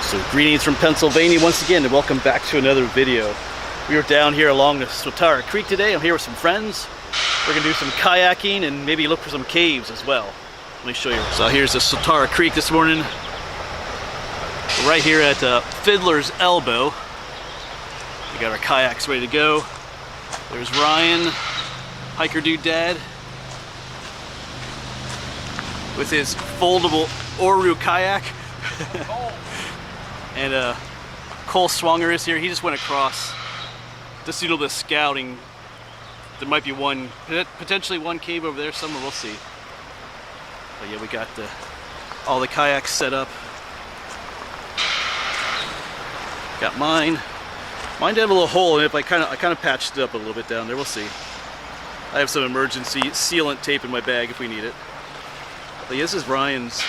So greetings from Pennsylvania once again, and welcome back to another video. We are down here along the Swatara Creek today. I'm here with some friends. We're gonna do some kayaking and maybe look for some caves as well. Let me show you. So here's the Swatara Creek this morning. We're right here at Fiddler's Elbow. We got our kayaks ready to go. There's Ryan, hiker dude dad, with his foldable Oru kayak. And Cole Swanger is here. He just went across just a little bit of scouting. There might be one, potentially one cave over there somewhere, we'll see. But yeah, we got all the kayaks set up. Got mine. Mine did have a little hole in it, but I kind of patched it up a little bit down there, we'll see. I have some emergency sealant tape in my bag if we need it. But yeah, this is Ryan's.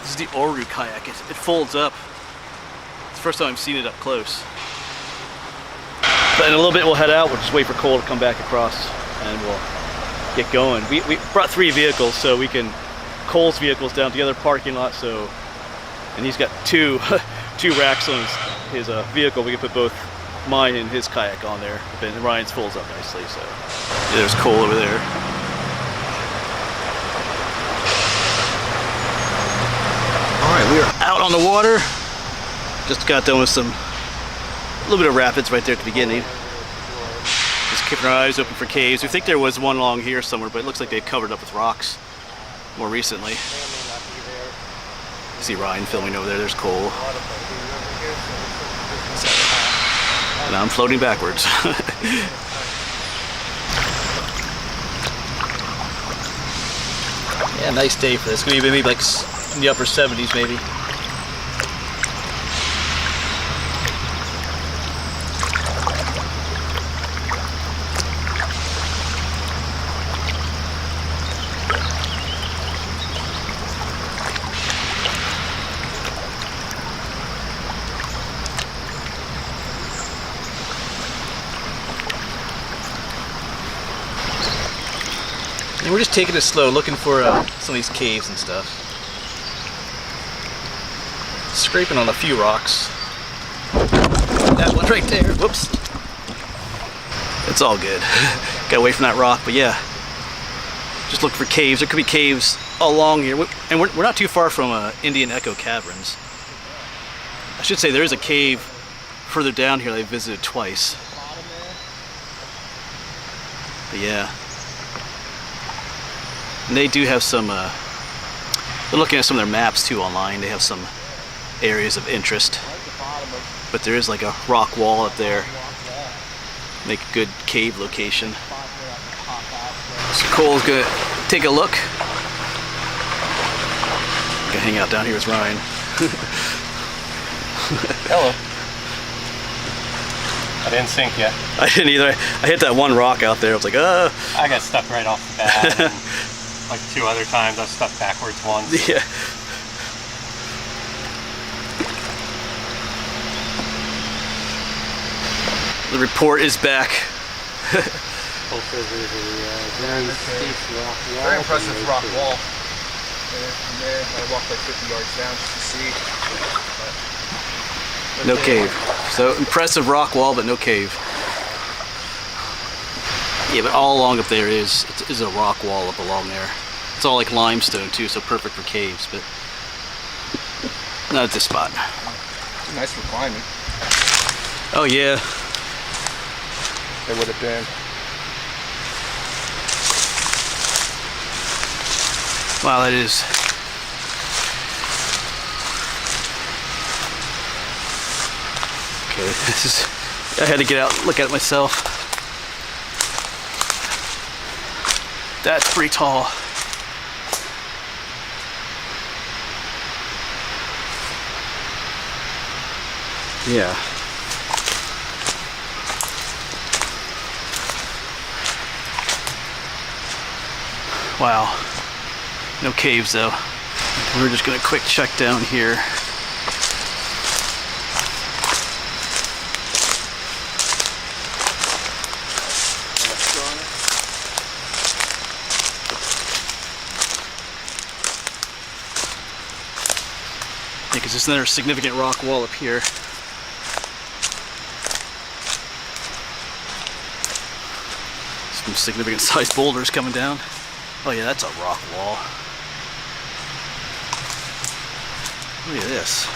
This is the Oru kayak. It folds up. It's the first time I've seen it up close. But in a little bit we'll head out. We'll just wait for Cole to come back across and we'll get going. We brought 3 vehicles so we can, Cole's vehicle's down at the other parking lot, so, and he's got two racks on his vehicle. We can put both mine and his kayak on there. But Ryan's folds up nicely, so. Yeah, there's Cole over there. Alright, we are out on the water. Just got done with a little bit of rapids right there at the beginning. Just keeping our eyes open for caves. We think there was one along here somewhere, but it looks like they've covered up with rocks more recently. See Ryan filming over there. There's Cole. And I'm floating backwards. Yeah, nice day for this. It's gonna be maybe like in the upper 70s maybe. And we're just taking it slow, looking for some of these caves and stuff. Scraping on a few rocks. That one right there. Whoops. It's all good. Got away from that rock, but yeah. Just looking for caves. There could be caves all along here. And we're not too far from Indian Echo Caverns. I should say there is a cave further down here that I visited twice. But yeah. And they do have some, they're looking at some of their maps too online. They have some areas of interest. But there is like a rock wall up there. Make a good cave location. So Cole's gonna take a look. Gonna hang out down here with Ryan. Hello. I didn't sink yet. I didn't either. I hit that one rock out there. I was like, I got stuck right off the bat. And like 2 other times I was stuck backwards once. Yeah. The report is back. Very impressive rock wall. From there, I walked like 50 yards down just to see. No cave. So impressive rock wall, but no cave. Yeah, but all along up there is a rock wall up along there. It's all like limestone too, so perfect for caves, but not at this spot. Nice for climbing. Oh yeah. It would have been. Wow, that is. Okay, this is. I had to get out, look at it myself. That's pretty tall. Yeah. Wow. No caves though. We're just gonna quick check down here. because there's another significant rock wall up here. Some significant sized boulders coming down. Oh yeah, that's a rock wall. Look at this.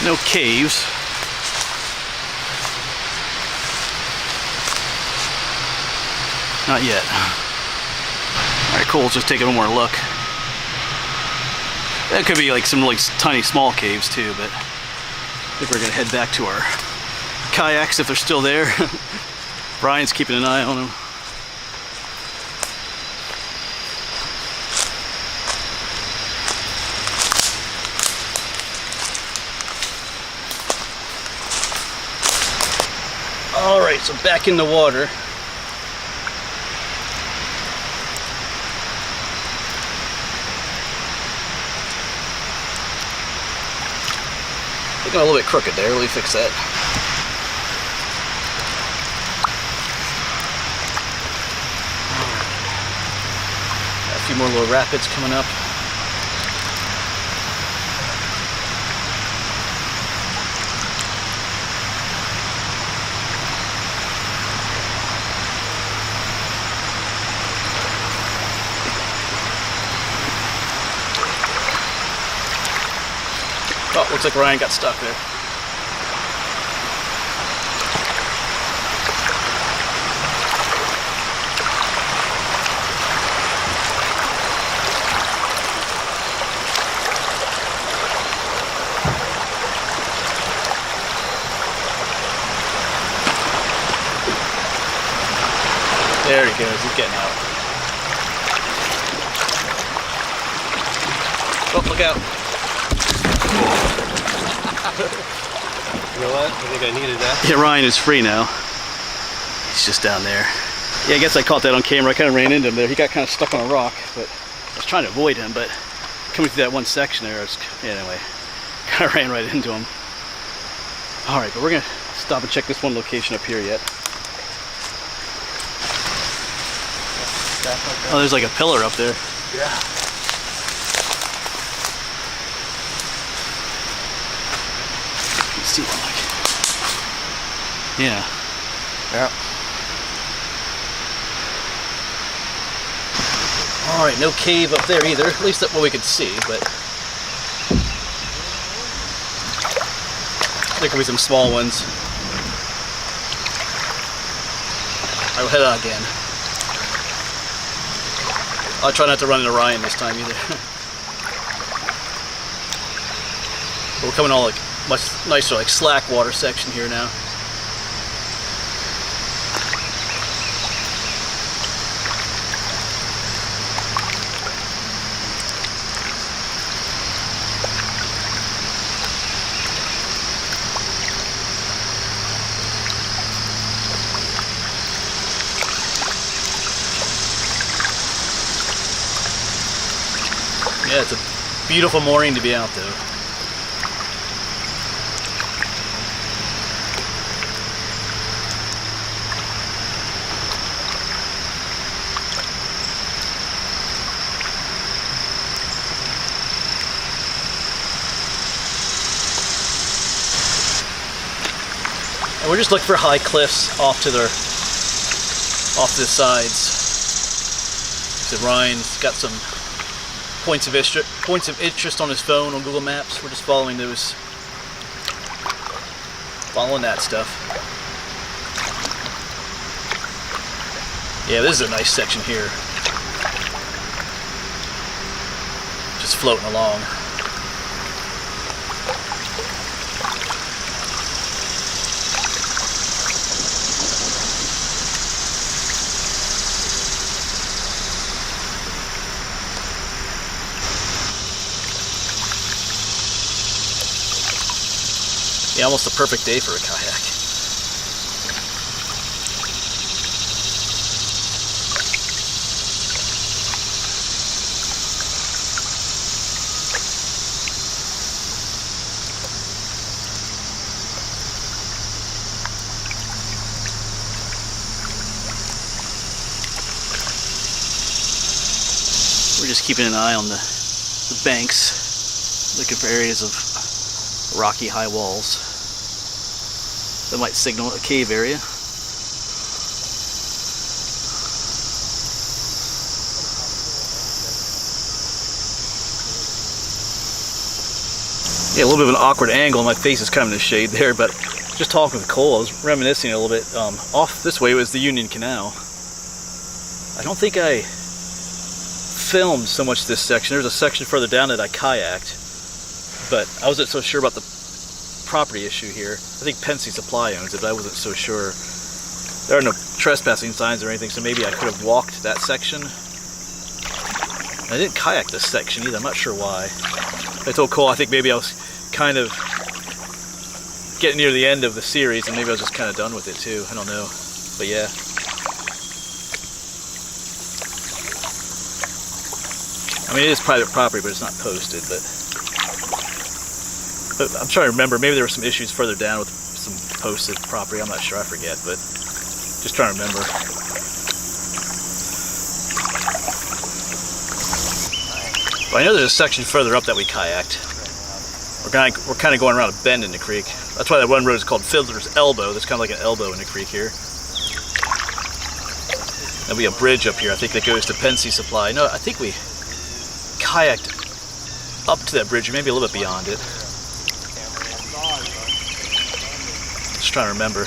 No caves. Not yet. Alright, cool, let's just take one more look. That could be like some really tiny small caves too, but I think we're gonna head back to our kayaks if they're still there. Brian's keeping an eye on them. Alright, so back in the water. Looking a little bit crooked there, let me fix that. Got a few more little rapids coming up. Oh, looks like Ryan got stuck there. There he goes, he's getting out. Oh, look out. You know what? I think I needed that. Yeah, Ryan is free now. He's just down there. Yeah, I guess I caught that on camera. I kind of ran into him there. He got kind of stuck on a rock, but I was trying to avoid him, but coming through that one section there, anyway, kind of ran right into him. All right, but we're gonna stop and check this one location up here yet. Oh, there's like a pillar up there. Yeah. You can see one, like. Yeah. Yeah. All right, no cave up there either. At least that's what we could see, but there could be some small ones. I'll head on again. I'll try not to run into Ryan this time either. But we're coming all like much nicer, like slack water section here now. Yeah, it's a beautiful morning to be out though. And we're just looking for high cliffs off to the sides. So Ryan's got some points of interest on his phone on Google Maps. We're just following that stuff. Yeah, this is a nice section here. Just floating along. Yeah, almost a perfect day for a kayak. just keeping an eye on the banks, looking for areas of rocky high walls that might signal a cave area. Yeah, a little bit of an awkward angle. My face is kind of in the shade there, but just talking with Cole, I was reminiscing a little bit. Off this way was the Union Canal. I don't think I filmed so much this section. There's a section further down that I kayaked, but I wasn't so sure about the property issue here. I think Pensy Supply owns it, but I wasn't so sure. There are no trespassing signs or anything, so maybe I could have walked that section. I didn't kayak this section either. I'm not sure why. I told Cole I think maybe I was kind of getting near the end of the series and maybe I was just kind of done with it too. I don't know. But yeah. I mean, it is private property, but it's not posted. But I'm trying to remember. Maybe there were some issues further down with some posted property. I'm not sure. I forget. But just trying to remember. Well, I know there's a section further up that we kayaked. We're kind of going around a bend in the creek. That's why that one road is called Fiddler's Elbow. There's kind of like an elbow in the creek here. There'll be a bridge up here, I think, that goes to Pensy Supply. No, I think we kayaked up to that bridge, or maybe a little bit beyond it. Just trying to remember.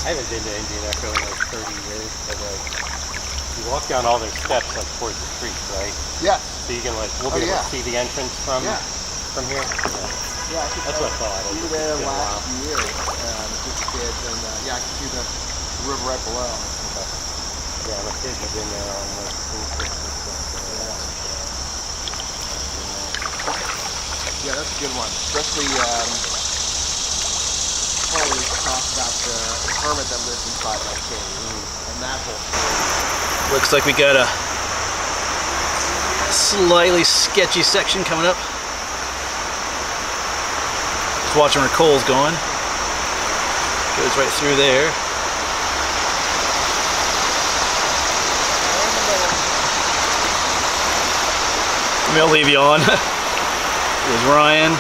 I haven't been to Indian Echo in like 30 years, but like, you walk down all their steps like towards the creek, right? Yeah. So you can like, we'll be able to see the entrance from here? Yeah, that's what I thought. We were there last year with the kids, and yeah, I can see the river right below. Yeah, my kids have been there on like school trips and stuff. Yeah, that's a good one. Especially, probably talk about the hermit that lives inside that cave, and that whole story. Looks like we got a slightly sketchy section coming up. Just watching where Cole's going. Goes right through there. Maybe I'll leave you on. There's Ryan.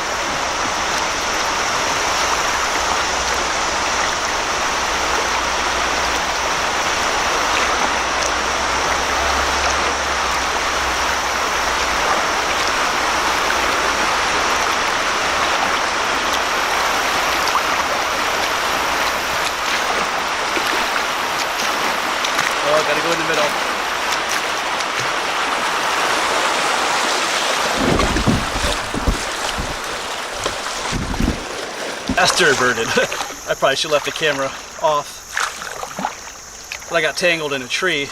Oh, gotta go in the middle. Afterburden. I probably should have left the camera off. But I got tangled in a tree.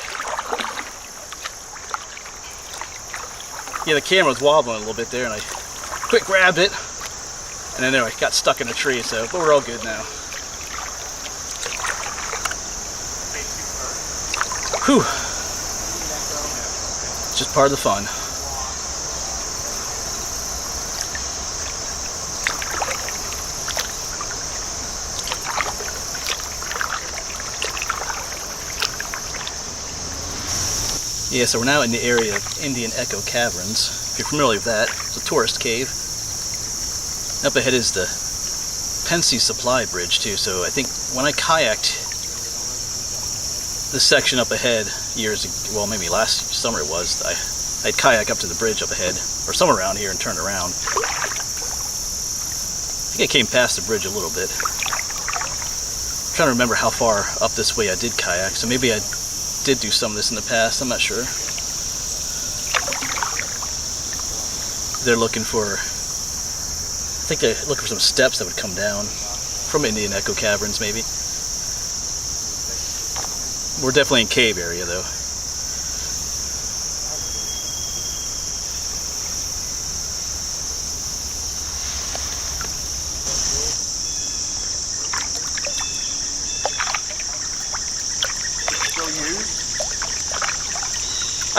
Yeah, the camera was wobbling a little bit there, and I quick grabbed it, and then there I got stuck in a tree. So, but we're all good now. Whew. Just part of the fun. Yeah, so we're now in the area of Indian Echo Caverns. If you're familiar with that, it's a tourist cave. Up ahead is the Pensy Supply Bridge too, so I think when I kayaked this section up ahead years ago, well maybe last summer it was, I'd kayak up to the bridge up ahead, or somewhere around here, and turn around. I think I came past the bridge a little bit. I'm trying to remember how far up this way I did kayak, so maybe I did do some of this in the past, I'm not sure. They're looking for, I think they're looking for some steps that would come down from Indian Echo Caverns maybe. We're definitely in cave area though.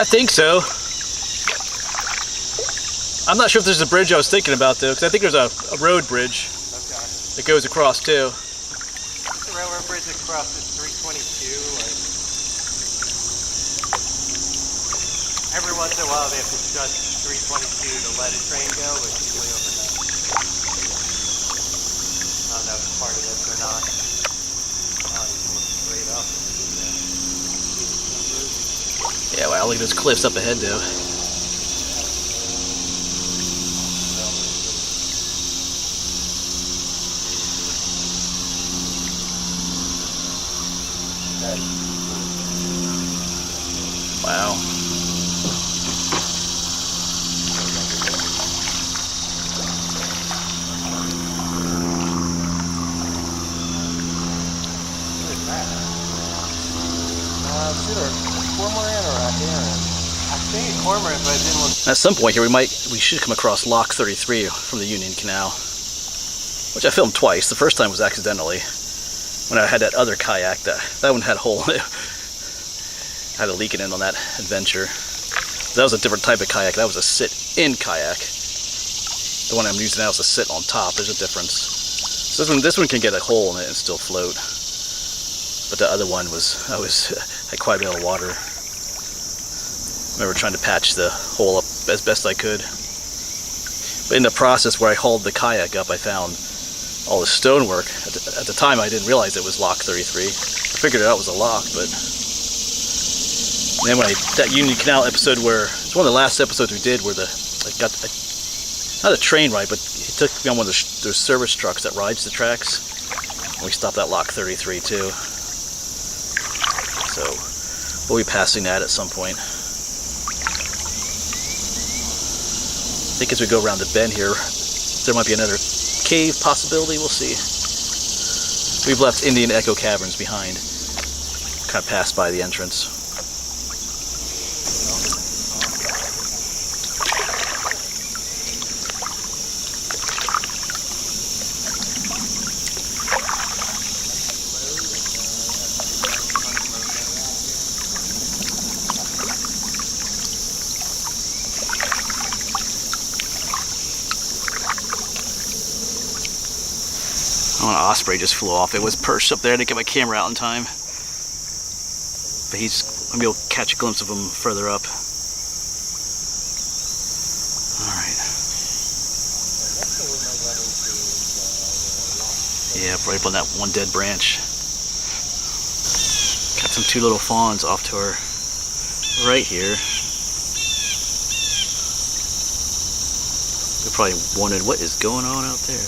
I think so. I'm not sure if there's a bridge I was thinking about though, because I think there's a road bridge that goes across too. The railroad bridge that crosses 322. Every once in a while they have to shut 322 to let a train go, but usually overnight. I don't know if it's part of this or not. Oh, you can look straight up. Yeah, wow, look at those cliffs up ahead though. Wow. It's either cormorant or a heron. I think cormorant, but it didn't look. At some point here, we should come across Lock 33 from the Union Canal, which I filmed twice. The first time was accidentally when I had that other kayak. That one had a hole in it. I had a leak in it on that adventure. That was a different type of kayak. That was a sit-in kayak. The one I'm using now is a sit on top. There's a difference. So this one can get a hole in it and still float. But the other one had quite a bit of water. I remember trying to patch the hole up as best I could. But in the process where I hauled the kayak up, I found all the stonework. At the time, I didn't realize it was Lock 33. I figured it out was a lock, but then when that Union Canal episode, where it's one of the last episodes we did, where I got not a train ride, but he took me on one of those service trucks that rides the tracks, and we stopped at Lock 33 too. So we'll be passing that at some point. I think as we go around the bend here, there might be another cave possibility. We'll see. We've left Indian Echo Caverns behind. Kind of passed by the entrance. Oh, an osprey just flew off. It was perched up there. I didn't get my camera out in time. But I'm gonna be able to catch a glimpse of him further up. Alright. Yeah, right up on that one dead branch. Got some two little fawns off to our right here. They're probably wondering what is going on out there.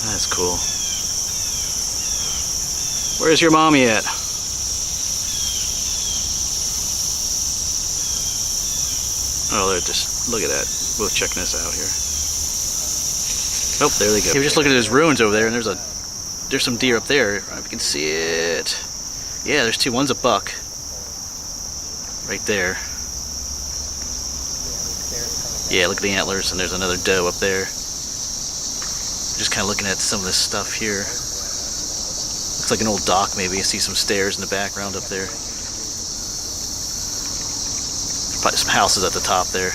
That's cool. Where's your mommy at? Oh, they're just, look at that. Both checking us out here. Oh, there they go. Hey, we're just looking at those ruins over there, and there's some deer up there. I don't know if you can see it. Yeah, there's two. One's a buck. Right there. Yeah, look at the antlers, and there's another doe up there. Just kind of looking at some of this stuff here. Looks like an old dock maybe. I see some stairs in the background up there. Probably some houses at the top there.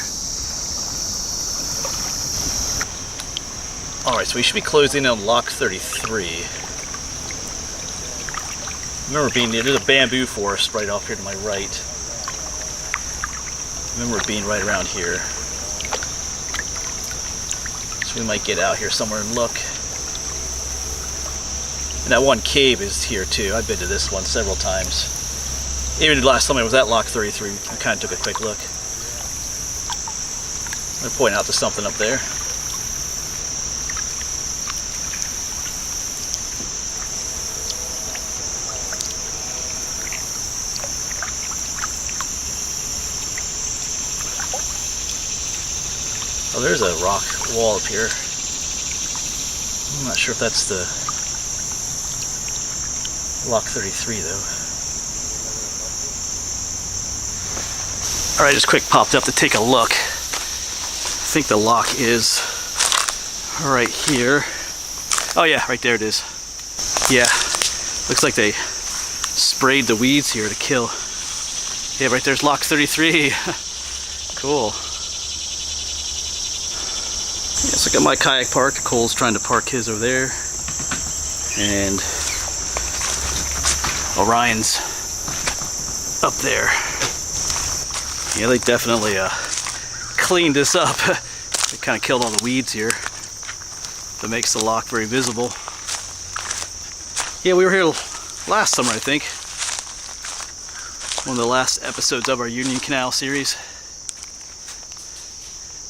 Alright, so we should be closing on Lock 33. Remember being near, there's a bamboo forest right off here to my right. Remember being right around here. So we might get out here somewhere and look. And that one cave is here too. I've been to this one several times. Even the last time I was at Lock 33, we kind of took a quick look. I'm pointing out to something up there. Oh, there's a rock wall up here. I'm not sure if that's the Lock 33 though. Alright, just quick popped up to take a look. I think the lock is right here. Oh yeah, right there it is. Yeah, Looks like they sprayed the weeds here to kill. Yeah, right there's lock 33. Cool. Yeah, so I got my kayak parked. Cole's trying to park his over there. And Orion's up there. Yeah, they definitely cleaned this up. They kind of killed all the weeds here. That makes the lock very visible. Yeah, we were here last summer, I think. One of the last episodes of our Union Canal series.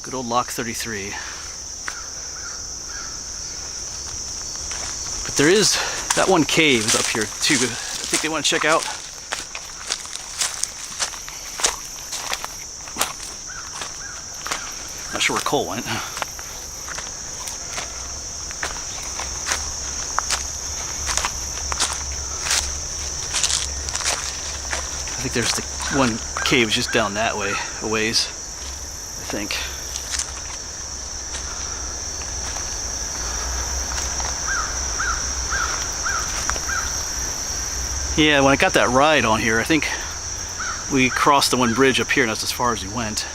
Good old Lock 33. But there is that one cave is up here too. I think they want to check out. Not sure where Cole went. I think there's the one cave just down that way, a ways, I think. Yeah, when I got that ride on here, I think we crossed the one bridge up here, and that's as far as we went.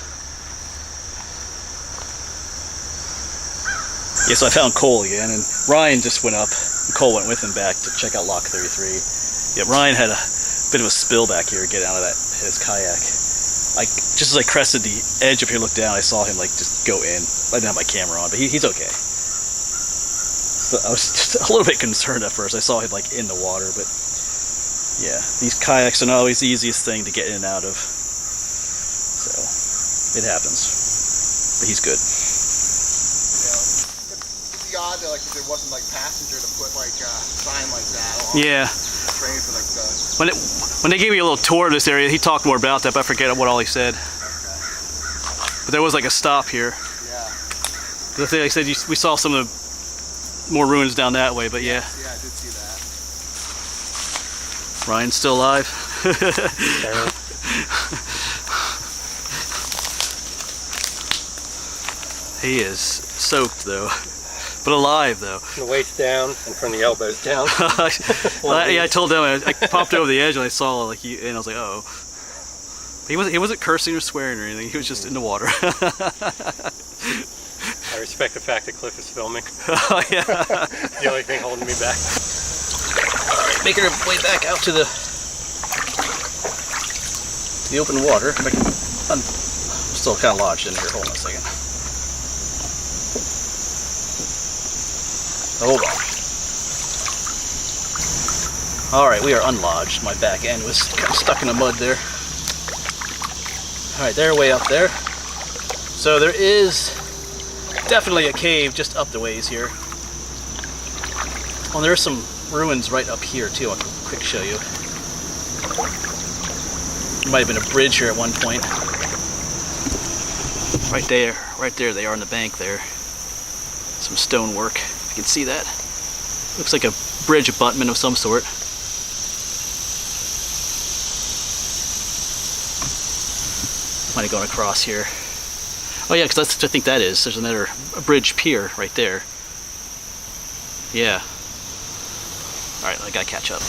Yeah, so I found Cole again, and Ryan just went up, and Cole went with him back to check out Lock 33. Yeah, Ryan had a bit of a spill back here, getting out of that his kayak. Just as I crested the edge up here, looked down, I saw him like just go in. I didn't have my camera on, but he's okay. So I was just a little bit concerned at first. I saw him like in the water, but yeah, these kayaks are not always the easiest thing to get in and out of. So it happens, but he's good. It'd be odd that like if there wasn't like passenger to put like a sign like that along Yeah. the train for like the. When they gave me a little tour of this area, he talked more about that, but I forget what all he said. Okay. But there was like a stop here. Yeah. Like I said, we saw some of the more ruins down that way, but yeah. Yeah, I did see that. Ryan's still alive. He is soaked though, but alive though. From the waist down and from the elbows down. Yeah, I told them I popped over the edge and I saw like and I was like, oh. He wasn't cursing or swearing or anything. He was just in the water. I respect the fact that Cliff is filming. Oh yeah. The only thing holding me back. Making our way back out to the open water. I'm still kind of lodged in here. Hold on a second. Hold on. Alright, we are unlodged. My back end was kind of stuck in the mud there. Alright, they're way up there. So there is definitely a cave just up the ways here. Well, there's some ruins right up here too. I'll quick show you. There might have been a bridge here at one point. Right there they are on the bank there. Some stonework. You can see that. Looks like a bridge abutment of some sort. Might have gone across here. Oh yeah, because that's what I think that is. There's a bridge pier right there. Yeah. Alright, I gotta catch up.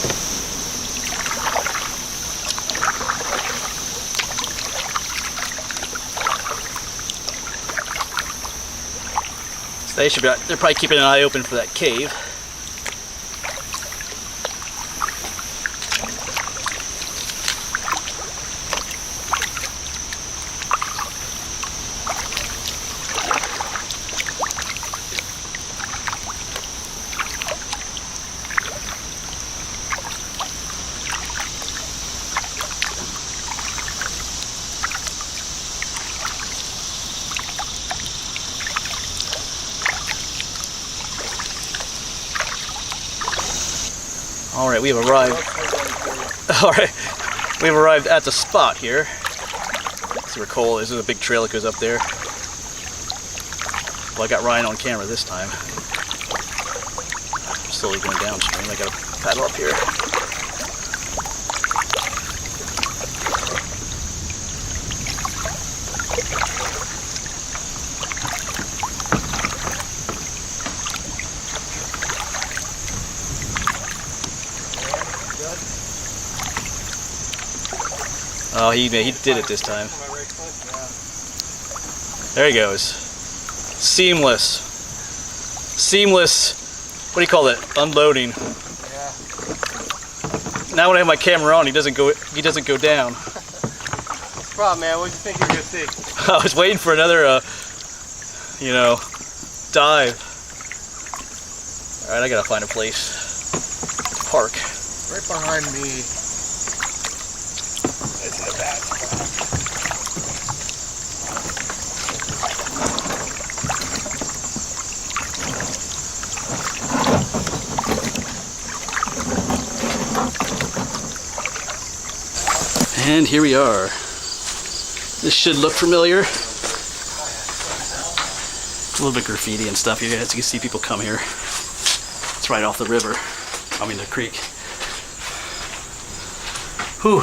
So they're probably keeping an eye open for that cave. Alright, we've arrived. Alright, we've arrived at the spot here. See where Cole is. There's a big trail that goes up there. Well, I got Ryan on camera this time. I'm slowly going downstream. I gotta paddle up here. Oh, he did it this time. There he goes. Seamless. What do you call that? Unloading. Yeah. Now when I have my camera on, he doesn't go down. What's the problem, man? What do you think you're gonna see? I was waiting for another, dive. All right, I gotta find a place to park. Right behind me. It's in a bad spot. And here we are. This should look familiar. A little bit graffiti and stuff. You guys can see people come here. It's right off the river. I mean the creek. Whew.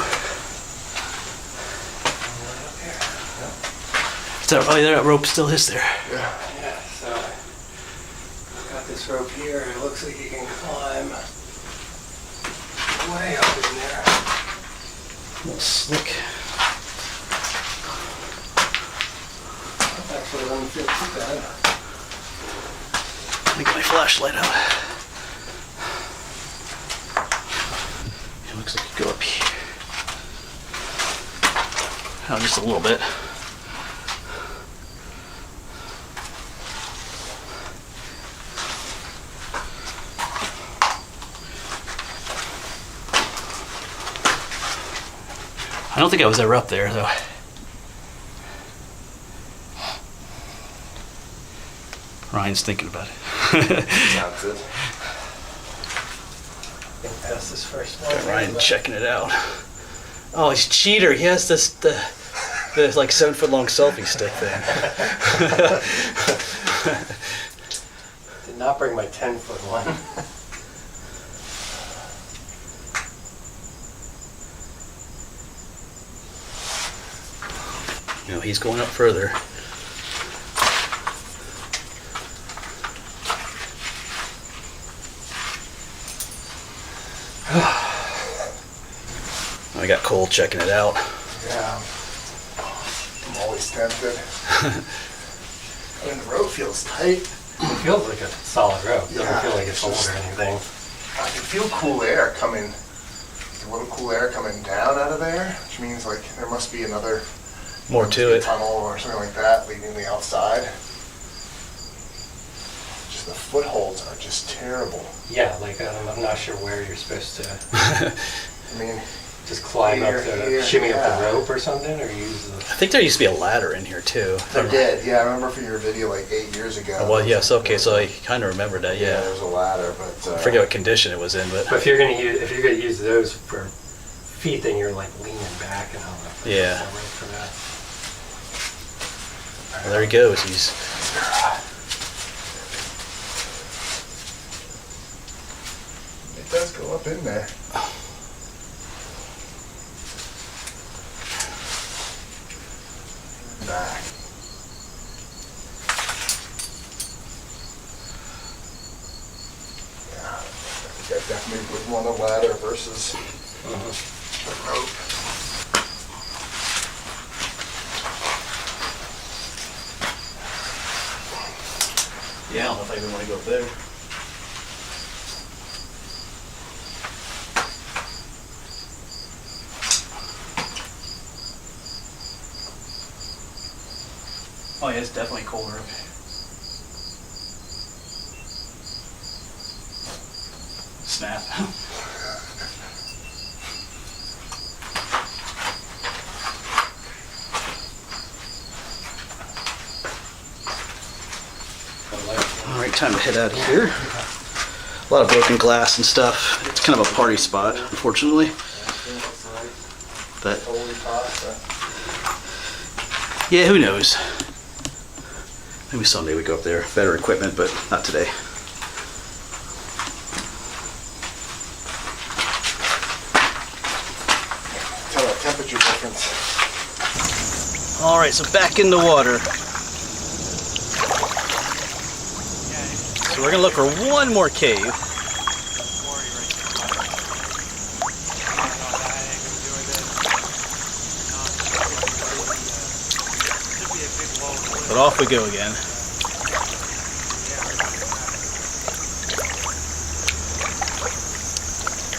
Oh, that rope still is there. Yeah. Yeah, so got this rope here, and it looks like you can climb way up in there. A little slick. Actually, doesn't feel too bad. Let me get my flashlight out. It looks like you go up here. Oh, just a little bit. I don't think I was ever up there though. Ryan's thinking about it. Sounds good. Get past this first one. Ryan checking it out. Oh, he's a cheater. He has this the like 7-foot long selfie stick thing. Did not bring my 10-foot one. You know, he's going up further. I got Cole checking it out. Yeah. I'm always tempted. I mean, the rope feels tight. It feels like a solid rope. It doesn't feel like it's old or anything. I can feel cool air coming. A little cool air coming down out of there, which means like there must be another More to it. tunnel or something like that leading the outside. Just the footholds are just terrible. Yeah, like I'm not sure where you're supposed to I mean, just climb up Here, shimmy up yeah. the rope or something, or use the. I think there used to be a ladder in here too. there did. Yeah, I remember for your video like 8 years ago. Oh, well, yes, okay, so I kind of remembered that, Yeah, yeah. there was a ladder, but I forget what condition it was in, But but if you're gonna use those for feet, then you're like leaning back and all that. Yeah. So right for that. well, there he goes. He's It does go up in there. Back. Yeah, I think I definitely would want a ladder versus the rope. yeah, I don't know if I even want to go up there. Oh yeah, it's definitely colder up here. Snap. All right, time to head out of here. A lot of broken glass and stuff. It's kind of a party spot, unfortunately. But Holy pasta. yeah, who knows? Maybe someday we go up there. Better equipment, but not today. Tell that temperature difference. All right, so back in the water. So we're gonna look for one more cave. But off we go again.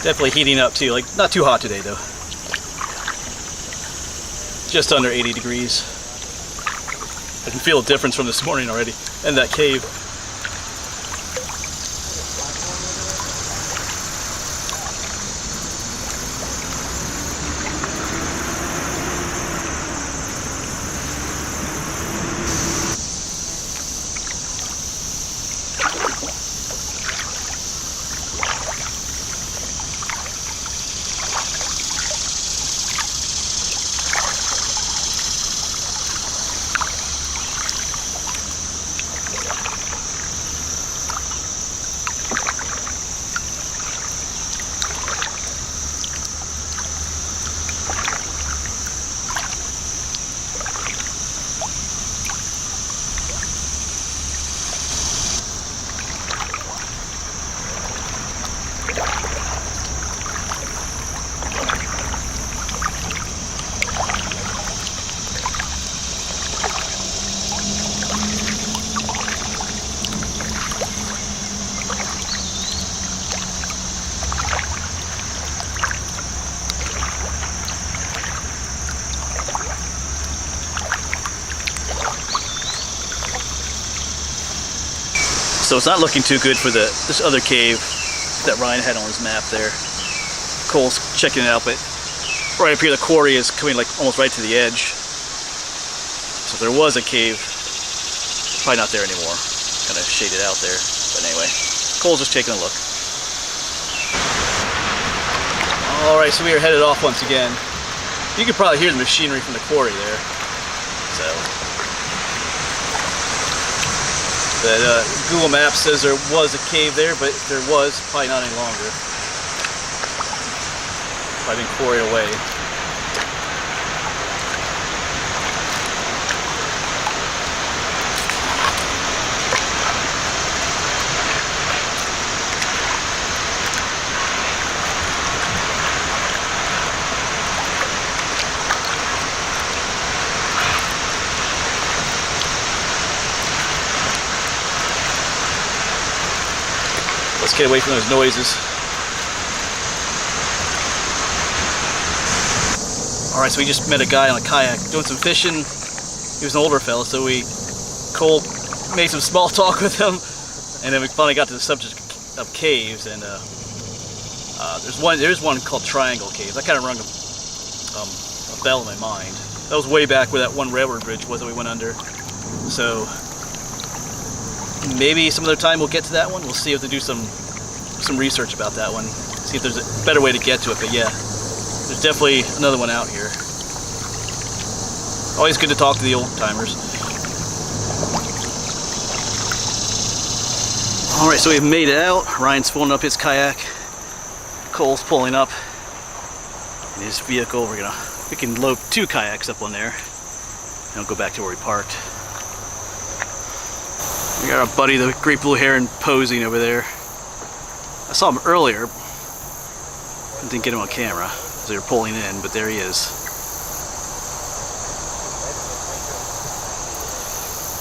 Definitely heating up too, like not too hot today though. Just under 80 degrees. I can feel a difference from this morning already in that cave. So it's not looking too good for this other cave that Ryan had on his map there. Cole's checking it out, but right up here the quarry is coming like almost right to the edge. So there was a cave, probably not there anymore. Kind of shaded out there. But anyway, Cole's just taking a look. Alright, so we are headed off once again. You can probably hear the machinery from the quarry there. So that Google Maps says there was a cave there, but there was probably not any longer. Probably been quarried away. Let's get away from those noises. Alright, so we just met a guy on a kayak doing some fishing. He was an older fella, so Cole made some small talk with him, and then we finally got to the subject of caves. And there's one called Triangle Cave. That kind of rung a bell in my mind. That was way back where that one railroad bridge was that we went under. So maybe some other time we'll get to that one. We'll see if they do some research about that one. See if there's a better way to get to it. But yeah, there's definitely another one out here. Always good to talk to the old timers. Alright, so we've made it out. Ryan's pulling up his kayak. Cole's pulling up in his vehicle. We can load 2 kayaks up on there and we'll go back to where we parked. We got our buddy, the great blue heron, posing over there. I saw him earlier. I didn't get him on camera as they were pulling in, but there he is.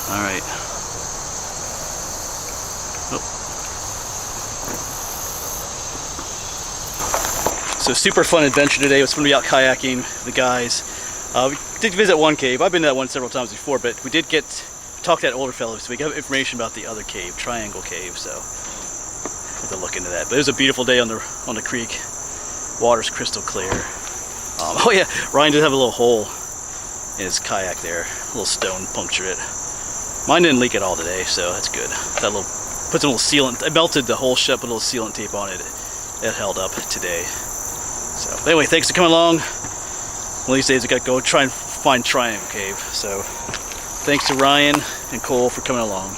Alright. Oh. So super fun adventure today. It was fun to be out kayaking with the guys. We did visit one cave. I've been to that one several times before, but we did talk to that older fellow, so we got information about the other cave, Triangle Cave, so we'll have to look into that. But it was a beautiful day on the creek. Water's crystal clear. Oh yeah, Ryan did have a little hole in his kayak there. A little stone punctured it. Mine didn't leak at all today, so that's good. Put some little sealant. I melted the hole shut, put a little sealant tape on it. It held up today. So anyway, thanks for coming along. One of these days we gotta go try and find Triangle Cave. So thanks to Ryan and Cole for coming along.